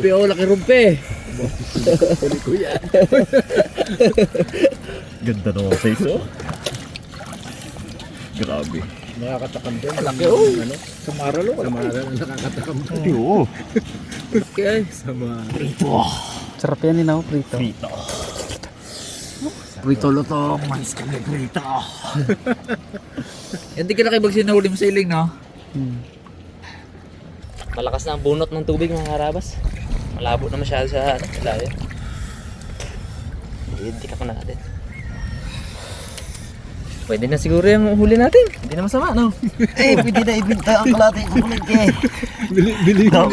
rumpi oh, laki rumpi. Huli ko yan. Ganda naman sa iso. Grabe. Nakakatakam din. Laki oh. Ano? Samaralo. Samaralo. Nakakatakam din. Oo. Okay. Samaralo. Sarap yan yun ako, prito. Prito. Prito lutong. Mais kami prito. Hindi ka nakibag sinahuli mo sa iling, no? Malakas na ang bunot ng tubig mga karabas. Malabo na masyado sa ilalim. Hindi ka pa natin. Pwede na siguro yung huli natin. Hindi na masama, no? Pwede na ibinta ang kalating kukulit eh. Bili ko.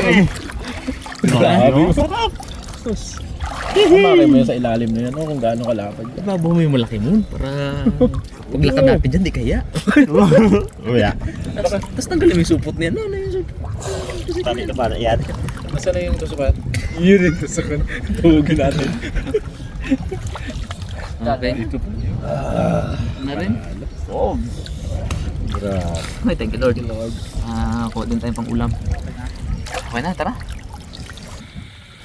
Grabe. Masarap. Kumakay mo yun sa ilalim na yan, kung gaano kalapad. Ibabaw mo yung malaki moon para paglakad natin dyan, di kaya. Uya. Tapos tanggalin mo yung supot niya. Ano yung supot? Paano ito paano yan? Nasaan na yung tusukan? Yun yung tusukan. Tawagin natin. Okay. Dito po. Na rin? Oh. Grabe. Ay, thank you Lord. Kuha din tayong pang ulam. Okay na, tara.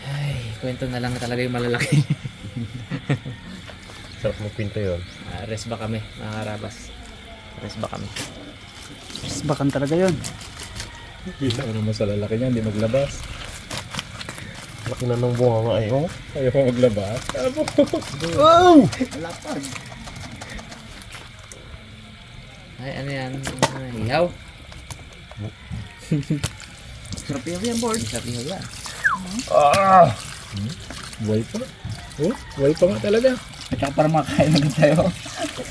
Ay, kwento na lang talaga yung malalaki. Sarap mo pinto yun. Rest ba kami, mga karabas? Rest ba kami? Bakan talaga yun. Ano mo sa lalaki niya, hindi maglabas. Laki na ng bunga nga eh. Oh. Ayaw ko maglabas. Wow! Lapad. Ay, ano yan? Ihaw. Sarap yan, board. Sarap ihaw yan. Ah! Buhay pa. Oh, buhay pa nga talaga. At saka para makain agad tayo.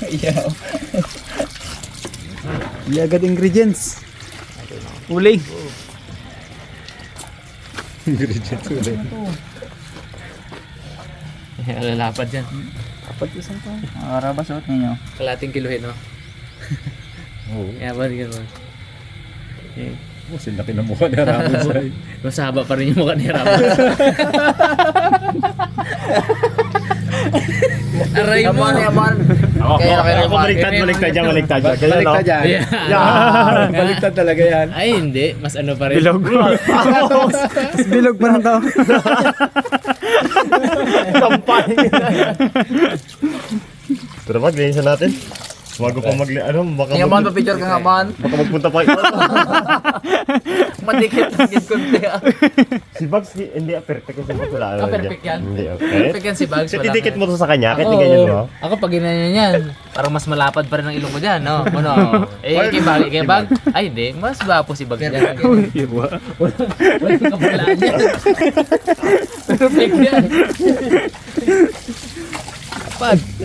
Iyaw. Hindi agad ingredients. Uling. Ingredients ulit. Lalapad yan. Kapag isa pa. Makarabas ulit ninyo. Kalating kiluhin, no? Oo. Kaya ba, di ka ba? Oh, sinlaki na mukha ni Ramos ay. Mas haba pa rin yung mukha ni Ramos. Aray mo! Baliktad yan. Baliktad yan. Yeah. Baliktad talaga yan. Ay, hindi. Mas ano pa rin. Bilog. Mas bilog pa ng tao. Kampay. Pero maglinisan natin. Bago pa baka Nga man, pa-picture ka nga man. baka magpunta pa ito. Madikit lang yung konti. Si Bugs, hindi perfect kasi Bugs wala. Perfect yan. Hindi, okay. Perfect yan si Bugs. Kasi didikit mo to sa kanya, kahit ganyan mo. Ako pag ginanyan yan, parang mas malapad pa rin ang ilong ko dyan, no? Ano? Kay Bag, ay hindi, mas gwapo si Bag dyan. Walang kapalaan yan. Perfect yan.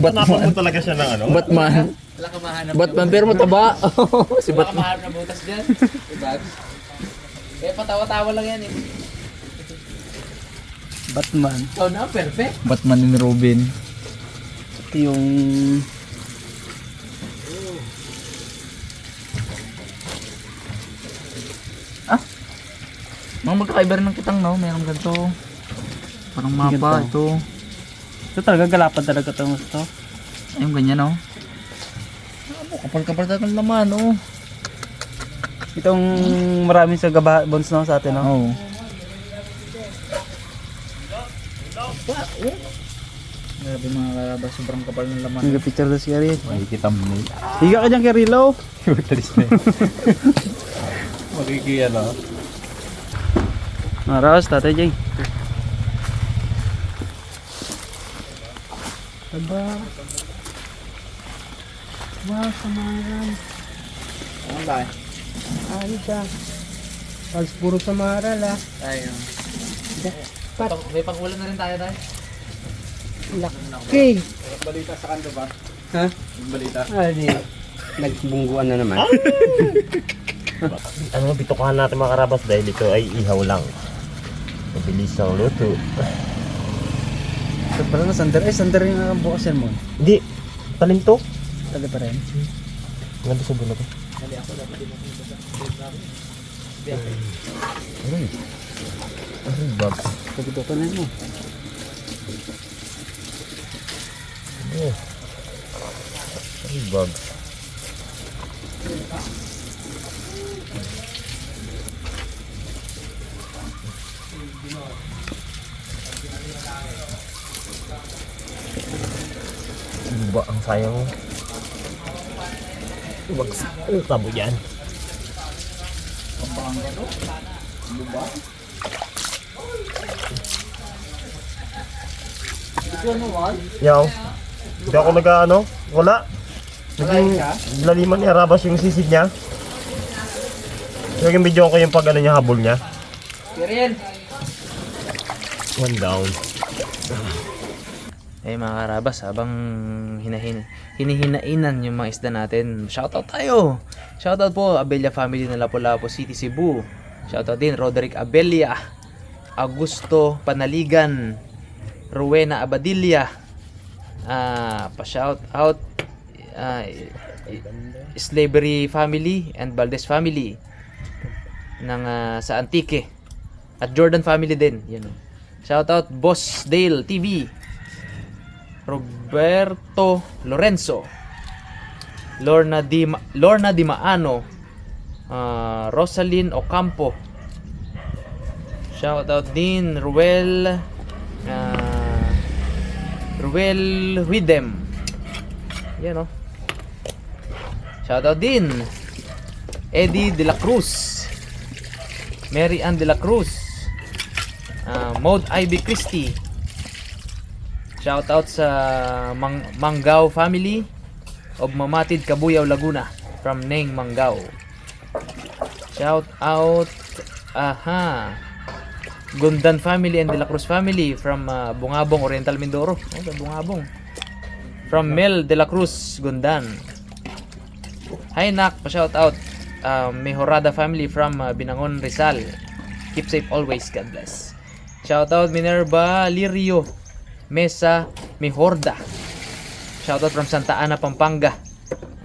Batman mo talaga siya ng ano? Batman. Wala ka mahanap. Batman pero mataba. Si Wala ka Batman. mahanap na butas dyan. Si Bugs. Kaya patawa-tawa lang yan eh. Batman. Ikaw na, perfect. Batman ni Robin. Ito yung... Mga magkakaiba rin ng kitang, no? Mayroong ganito. Parang mapa, ito. Ito talaga galapad talaga itong ito. Ayun, ganyan, no? Kapal-kapal talaga ng laman, no? Itong marami sa gaba bones no sa atin no. Oo. Grabe mga karabas, sobrang kapal ng laman. Nagpicture daw si Ariel. Makikita mo na yun. Higa ka dyan kay Rilo. Makikita na. Maras, Tatay Jay. Aba. Wow, samaran. Ano ba? Ay ka. Pals puro samaral ah. Tayo. May pang-ulam na rin tayo, tayo. Laki. Balita sa kanto ba? Ha? Balita. Ay, nagbungguan na naman. Ano, bitukahan natin mga karabas dahil ito ay ihaw lang. Mabilis ang luto. Ito pala na sander. Eh, sander yung bukas yan mo. Hindi, talinto. Tali pa rin. Ganda sa bulo ko. Aray. Aray, Bugs. Pagdukan na mo. Oh. Aray, Bugs. Ba, ang sayang. Bagsak. Ang tabo yan. Yaw. Hindi ako nag-ano. Wala. Naging laliman niya. Rabas yung sisig niya. Yung video ko yung pag ano niya, habol niya. One down. Eh mga karabas, habang hinihinainan yung mga isda natin, shoutout tayo! Shoutout po, Abella family ng Lapu-Lapu City, Cebu. Shoutout din, Roderick Abella, Augusto Panaligan, Rowena Abadilla, pa-shoutout, Slavery family and Valdez family ng sa Antique. At Jordan family din, yun. Shoutout Boss Dale TV, Roberto Lorenzo, Lorna Di Maano, Rosalyn Ocampo. Shoutout din Ruel Huidem. Yan, oh. Shoutout din Eddie De La Cruz, Mary Ann De La Cruz, Maud Ivy Christie. Shoutout sa Manggao family of Mamatid, Cabuyao, Laguna, from Neng Manggao. Shoutout Gundan family and De La Cruz family from Bungabong, Oriental Mindoro. Oh, sa Bungabong. From Mel De La Cruz, Gundan. Hi Nak, pa-shoutout Mejorada family from Binangon, Rizal. Keep safe always, God bless. Shoutout Minerva Lirio Mesa Mejorda. Shoutout from Santa Ana, Pampanga.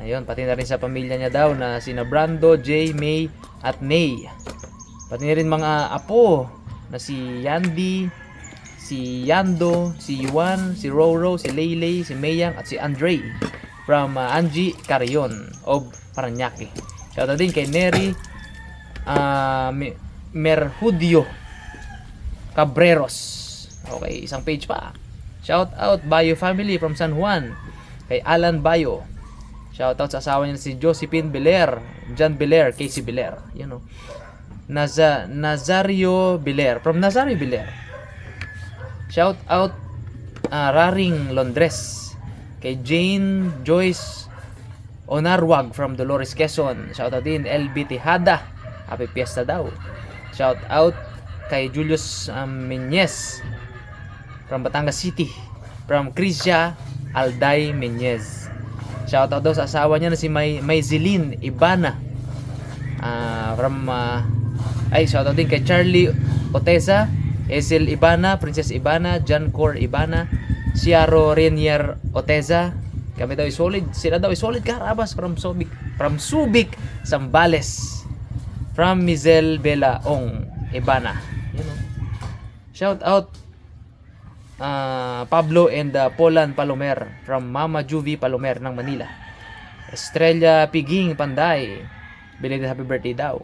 Ayun, pati na rin sa pamilya niya daw na sina Brando, Jay, May at Nay. Pati na rin mga apo na si Yandy, si Yando, si Juan, si Roro, si Leylay, si Mayang at si Andre from Angie Carrion of Paranaque. Shoutout din kay Neri Merhudio Cabreros. Okay, isang page pa. Shout out Bayo family from San Juan, kay Alan Bayo. Shout out sa asawa niya si Josephine Belair, John Belair, Casey Belair, you know. Nazario Belair from Nazario Belair. Shout out Raring Londres, kay Jane Joyce Onarwag from Dolores, Quezon. Shout out din LB Tejada, happy fiesta daw. Shout out kay Julius Menyes from Batangas City, from Crisia Alday Menyes. Shoutout daw sa asawa niya na si Mayzilin Ibana, shoutout din kay Charlie Oteza, Ezel Ibana, Princess Ibana, John Cor Ibana, Ciaro Renier Oteza. Kami daw solid, sila daw solid karabas from Subic, Zambales, from Mizel Bella Ong Ibana, you know. Shout out Pablo and Polan Palomer from Mama Juvie Palomer ng Manila. Estrella Piging Panday, belated happy birthday daw.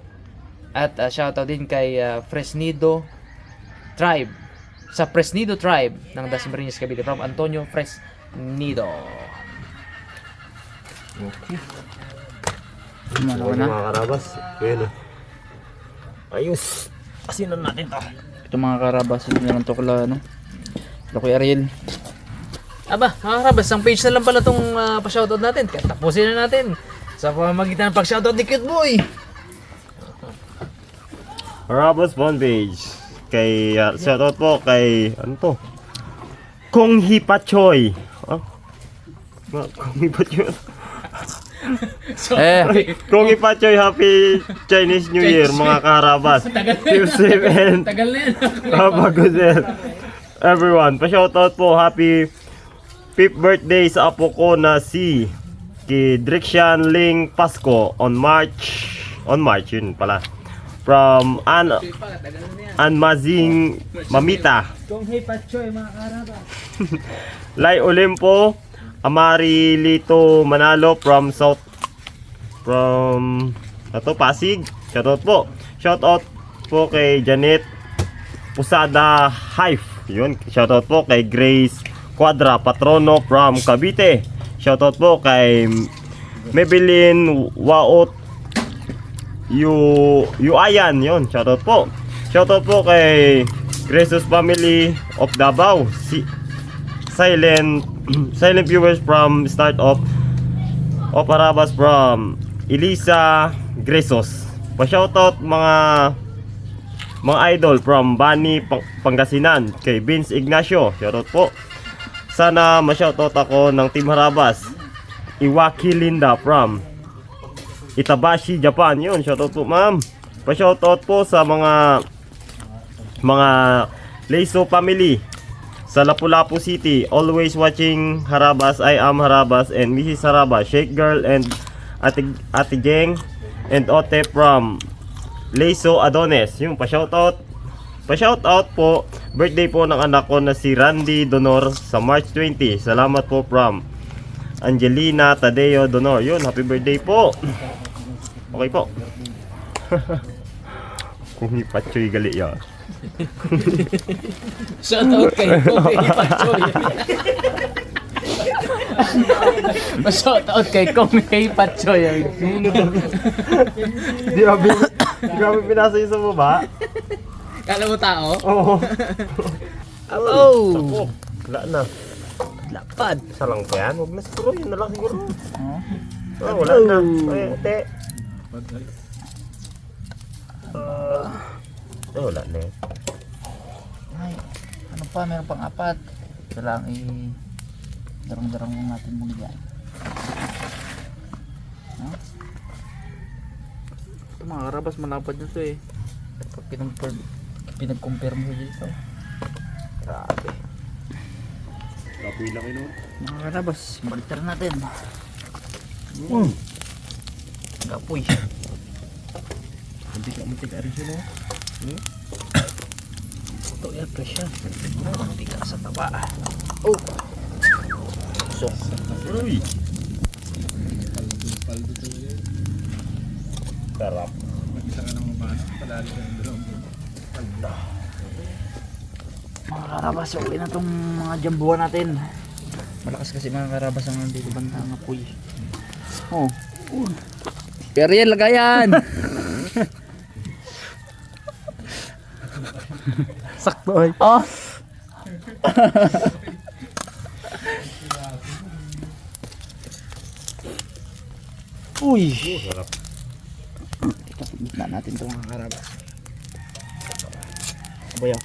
At shoutout din kay Fresnido Tribe, sa Fresnido Tribe ng Dasmariñas, Cavite, from Antonio Fresnido. Okay. Ano na? Mga karabas. Bueno. Ayos. Asinan natin to. Ito mga karabas, hindi naman to kala, ano? Kuya Ariel. Aba, mga karabas, ang page na lang pala itong pa-shoutout natin. Kaya tapusin na natin sa pamamagitan ng pag-shoutout ni Cute Boy. Karabas Bond Page. Kay, shoutout po kay, ano to? Kong Hipachoy. Kong Hipachoy. Kong Hipachoy, happy Chinese New Year mga karabas. Keep safe and Tagal na yan. Baguzel. Everyone, pa-shoutout po, happy 5th birthday sa apo ko na si Drixian Ling Pasco on March yun pala. From Mazing Mamita. Kung hipachoy mga karaba. Lai Olimpo, Amari Lito Manalo from Pasig. Shoutout po. Shoutout po kay Janet Pusada Hive. Yun, shoutout po kay Grace Quadra Patrono from Cavite. Shoutout po kay Maybelline Waot Ayan, yun. Shoutout po. Shoutout po kay Gracious Family of Davao. Silent viewers from start of Harabas from Elisa Gresos. Pa-shoutout mga idol from Bani, Pangasinan kay Vince Ignacio. Shoutout po. Sana ma-shoutout ako ng Team Harabas. Iwaki Linda from Itabashi, Japan. Yun, shoutout po ma'am. Pa-shoutout po sa mga Leiso family sa Lapu-Lapu City. Always watching Harabas. I am Harabas and Mrs. Harabas. Shake Girl and Ate Geng and Ote from Leiso Adones. Yung pa-shoutout po. Birthday po ng anak ko na si Randy Donor sa March 20. Salamat po from Angelina Tadeo Donor. Yun, happy birthday po. Okay po. Kung ipatsoy gali ya. Shoutout kay Kobe Pachoy. Shoutout kay Kobe Pachoy. Grabe pinasa yun sa baba. Kala mo tao? Oo. Oh! Wala na. Lapad. Isa lang pa yan. Huwag na siguro. Yun na lang siguro. Wala na. Ay, ate. Wala na yun. Ay, ano pa, meron pang 4. Ito lang darang-darang lang natin muli yan. Ito mga Harabas, malapad nyo ito eh. Pag pinag-compare mo dito. Grabe. Kapoy lang yun. Mga Harabas, baliktad natin. Kapoy. Muntik rin siya, no? Ito yan, fresh yan. Muntik ka sa taba. Uy! Sarap. Mga Harabas, okay na tong mga jambuan natin. Malakas kasi mga Harabas ang nandito banda ng apoy. Pero yan, lagayan! Sakto ay. Uy! Sarap. Ikapit na natin ito mga Harabas. Abayaw.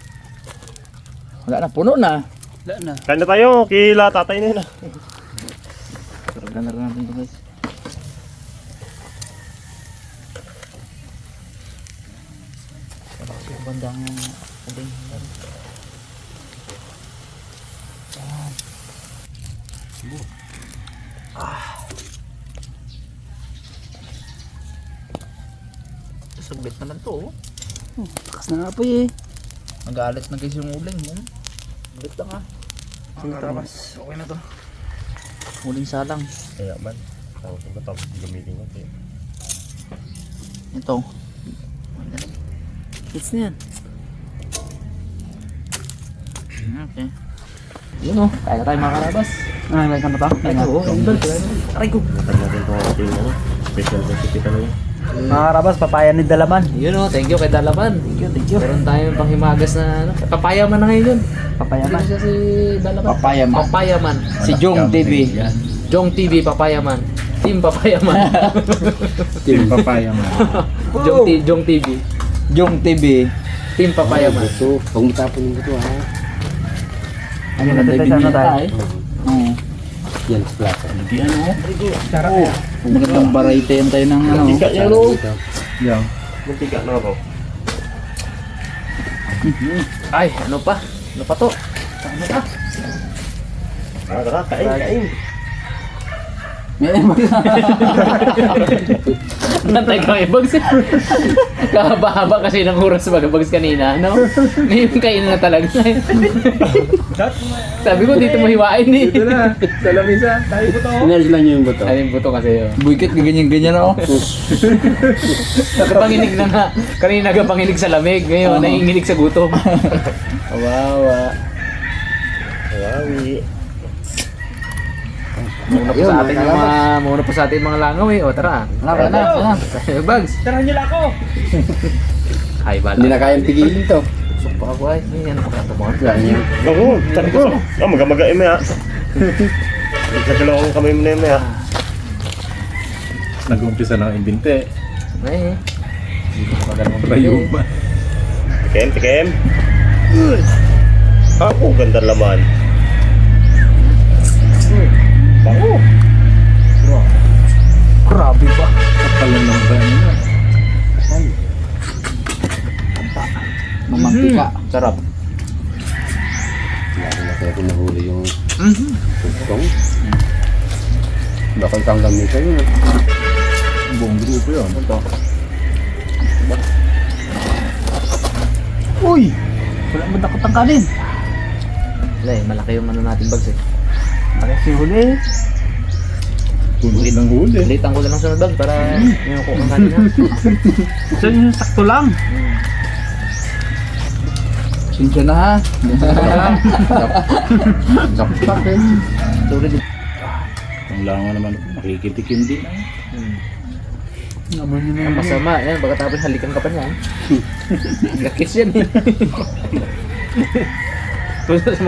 Wala na, puno na. Wala na. Kain na tayo. Kila tatay na yun. Sarap na rin natin ito guys. Sarap yung bandang uling. Saglit na lang to. Lakas na nga po eh. Nag-aalit na guys yung uling. Saglit lang ah. Sige Harabas, okay na to. Uling salang. Kaya man. Tapos ito tapos gamitin ko. Ito. Hits na yan. Okay. Yun o. Kaya na tayo mga Harabas. May ka na ba? Ay ko. Aray ko. Matag natin itong ating special recipe talaga. Mga Harabas, papaya ni Dalaman. Yun o, thank you kay Dalaman. Thank you. Meron tayong panghimagas na ano. Papayaman na ngayon yun. Papayaman. Sino siya si Dalaman? Papayaman. Papayaman. Si Jong TV. Jong TV Papayaman. Team Papayaman. Team papaya man. Jong TV. Jong TV. Team Papayaman. Ito, huwag itapon yung ito ha. Ano na tayo? Oo. Yan, plato. Yan o. Sarap yan. Magandang variety yan tayo ng ano. Mantika yan o. Yan. Mantika na ako. Ay, ano pa? Ano pa to? Ano pa? Tara, kain. Nantay ka kay Bugs. Kahaba-haba kasi ng oras sa Bugs kanina, no? Ngayon kain na talaga. Sabi ko dito mahiwain eh. Ito na, sa lamisa. Tayo buto. Inerge lang niyo yung buto. Ay, yung buto kasi yun. Buikit ka ganyan-ganyan ako. Nagapanginig na na. Kanina nagapanginig sa lamig. Ngayon, nanginginig sa gutom. Wawa. Wawi. Mauna pa sa atin yung mga, mauna pa sa atin mga langaw eh. O tara. Tara na. Bags. Tara nila ako. Hi, bala. Hindi na kayang pigilin to. Sok pa ako ay. Yan pa ka mo. Ganyan. Ako, sabi ko. Maga-maga ime ha. Nagkagalaw akong kamay mo na ime ha. Nag-umpisa ng imbinte. Ay. Rayuba. Tikem. Ako, ganda laman. Ako. Grabe ba? Kapal lang ng ban niya. Mamangkika. Sarap. Lalo na kaya kung nahuli yung tugtong. Baka isang lamisa yun. Buong grupo yun. Uy! Wala mo nakatangkanin. Wala eh, malaki yung ano natin bags eh. Parang si huli. Puno ng huli. Litan ko na lang sunod bag para yung kung ang kanina. So yun, sakto lang. Sinsya na ha. Saksak eh. Sorry din. Ang langan naman, makikitikim din. Naman yun Ang masama, yan, pagkatapos halikan ka pa niyan. Magkakis yan eh.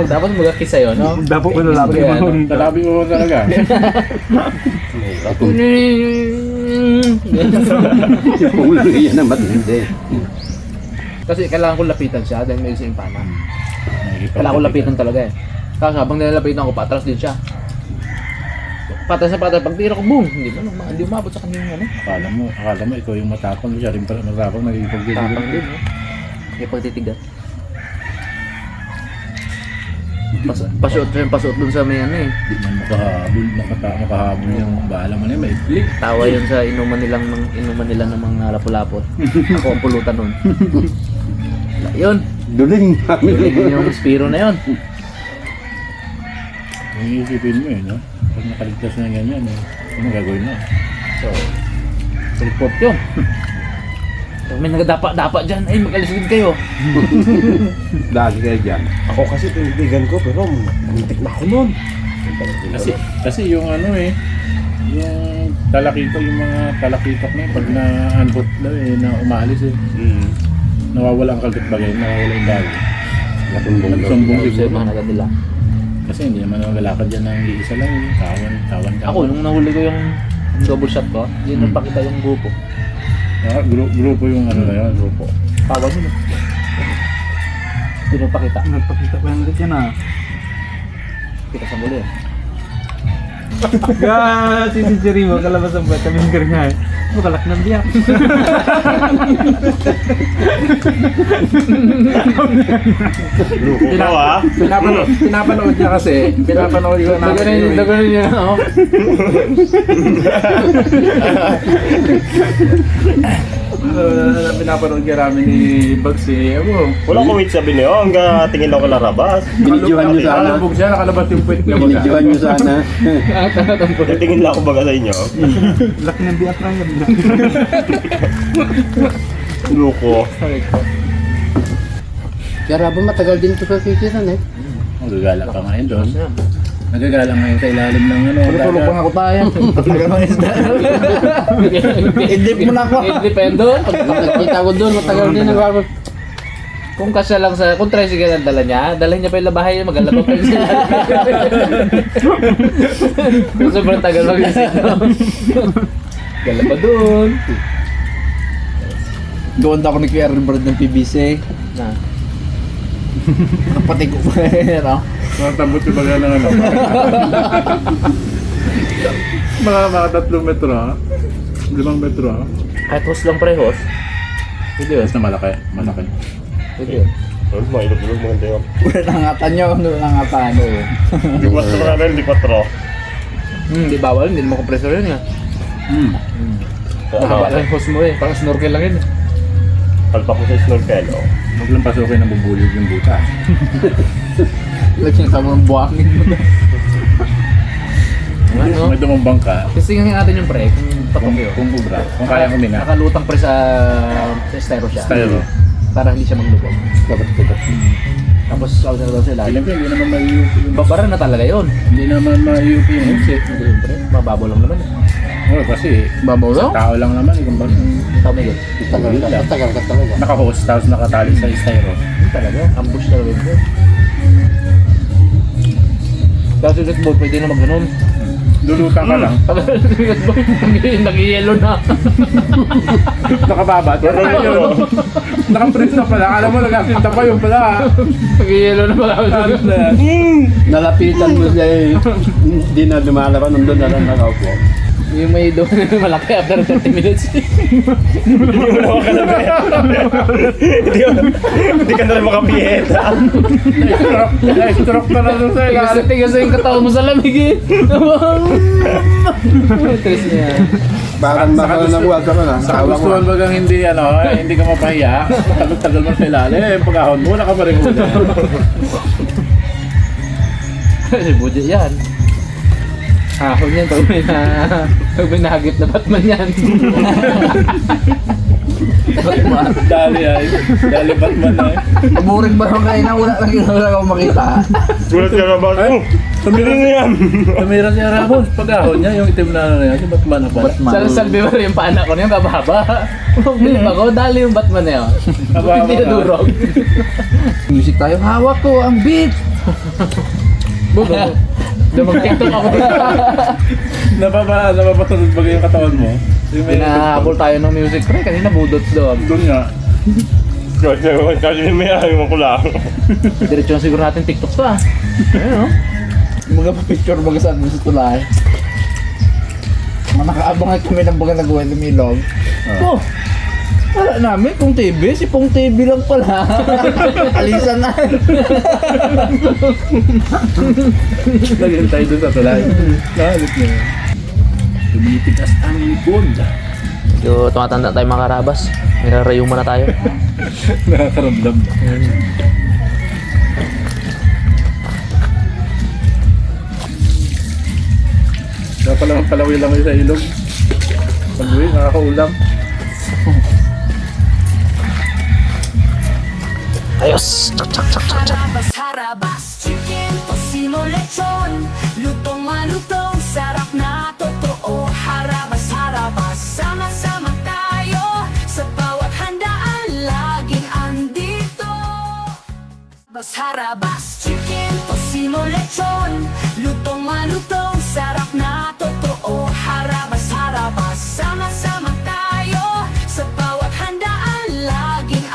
Tapos magkakis sa'yo, no? Dapat ko na labi Kaya, ano? Talabi mo talaga. Ulo yan ang matindi. Kasi kailangan ko lapitan siya dahil may isang pana. Kailangan ko lapitan talaga eh. Kaso habang nilalapitan ko, patras din siya. Patras na patras, pag tira ko, boom! Hindi umabot sa kanyang ano. Akala mo ikaw yung matapang, siya rin pala matapang, nagipag-giligan. Tapang din, no? Kaya pagtitigas. Pasuot dun sa may ano eh. Di man makahabol, makahabol yung bahala mo na yun, maikli. Tawa yun sa inuman nila ng mga lapulapot. Ako ang pulutan nun. Yun. Duling. Yun yung spiro na yun. Yung iisipin mo no? Pag nakaligtas na ganyan, ano gagawin mo? So, report yun. Pag may nagadapa dyan, ay mag-alis din kayo. Lagi kayo dyan. Ako kasi pinibigyan ko pero muntik na ako nun. Kasi yung ano yung talakito, yung mga talakitok na yun, pag na-unhook na na umaalis nawawala ang kagat bagay, nawawala yung bagay. Nagsumbong Sa siguro. mga nagadila. Kasi hindi naman nagalakad dyan ng iisa lang, tawan. Ako, nung nahuli ko yung double shot ko, hindi nagpakita yung grupo. Grupo yung ano na yun, grupo. Tawag yun eh. Hindi nagpakita. Nagpakita pa yung ulit yan ah. Kita sa muli eh. Si Jerry mo, kalabas ang bata, mingar nga eh. Bukalak ng biyak. Luko ko ha. Pinapanood niya kasi, pinapanood ko namin. Daganin niya ako. Pinapanood ka namin ni Bugs Wala ko wait sabi niyo hanggang tingin ako larabas. Binidyohan nyo sana. Nakalabog siya, nakalabas yung puwit niya. Binidyohan nyo sana. Tingin lang ako baga sa inyo. Laki ng biyak lang yan. Luko. Kaya Rabon matagal din ito kakikiran eh. Magagala pa ngayon doon. Nagagala ngayon sa ilalim ng ano. Tulog pa nga ko tayo. Talagang isda. Idip mo na ako. Independo. Nakikita ko doon, matagal din nag-Rabon. Kung kasya lang sa, kung tricycle ang dala niya pa yung labahay niya, maglalaba pa yung sila. Kung sobrang tagal mag-isip, no? Gala pa doon. Doon ako nag-airboard ng PBC. Na. Kapatid ko pa no? Matambot yung baga ng ano. mga 3 metro ha. 5 metro ha. Kahit host lang pre-host. Pwede yun. Basta malaki. Pwede yun. Ano mga ilog-ilog maganda yun. Wala nangatan nyo. Wala nangatan. Di 4 na rin, di 4. Di bawal, hindi naman compressor yun nga. Mahaba lang yung host mo eh. Parang snorkel lang yun eh. Palpa ko sa snorkel. Huwag lang pasukin na bubulog yung butas. Lagyan ka mo ng buhangin mo. Ano? May dumambang ka. Testingin natin yung pre, kung patok yun. Kung ubra. Kung kaya kumina. Nakalutang pre sa styro siya. Styro. para hindi siya maglubog. Tapos ako na daw sila. Alam ko, hindi naman ma-UP yung... Babara na talaga yun. Hindi naman ma-UP yung headset. Siyempre, mababaw lang naman. Oo, kasi Babaw lang? tao lang naman, kumbaga. Tumigil. Matagal ka talaga. Naka-host, tapos nakatali sa styro. Talaga, ambush talaga yun. Tapos yung netball, pwede na mag-ganon. Lulutan ka lang. Nag-yellow na. Nakababat. Naka-press na pala. Alam mo, nag-asinta pa yung pala. Nag-yellow na pala. Halos na yan. Nalapitan mo siya eh. Hindi na lumalaban, nandun na lang nakaupo. Yung may doon na malaki after 30 minutes. Hindi ka na rin makapiyeta. Na-stroke na na doon sa ilalim. Tigas yung katawan mo sa lamig eh. Tres niya. Parang nakuha ka na. Sa kagustuhan bagang hindi, hindi ka mapahiya. Tagal-tagal mo sa ilalim. Pag-ahon mo, nakaparing mo dyan. Si Budget yan. Hahon yan pag may nahagip na Batman yan. Dali ay. Dali Batman ay. Buring ba yung kain na wala akong makita. Gulat ka na ba? Tumira niya. Tumira niya Ramos. Pag-ahon niya, yung itim na yan. Si Batman na pala. Salbi mo rin yung pana ko niya, bababa. Bilib ako, dali yung Batman na yun. Hindi na durog. Music tayo, hawak ko ang beat. Mag-tiktok ako dito. Napapasunod ba yung katawan mo? Yung may Pinahabol tayo ng music pre, kanina budots doon. doon nga. Kasi may ayaw mo ko lang. Diretso na siguro natin TikTok to ah. Ayun o. Mga pa-picture mga saan mo sa tulay. Nakaabangan kami ng baga nagawa ng Milog. Oh! Wala namin, Pong TV. Si Pong TV lang pala. Alisan na. Naghintay doon sa tulay. Nahalit niya. Tumitigas ang likod. So, tumatanda tayo mga karabas. Nirarayo muna tayo. Nakakaramdam. Kaya pala magpalawi lang kayo sa ilog. Pag-uwi, nakakaulam. Ayos! Harabas, harabas, chicken, tocino, lechon. Lutong malutong, sarap na totoo. Harabas, harabas, sama-sama tayo. Sa bawat handaan, laging andito. Harabas, harabas, chicken, tocino, lechon. Lutong malutong, sarap na totoo. Harabas, harabas, sama-sama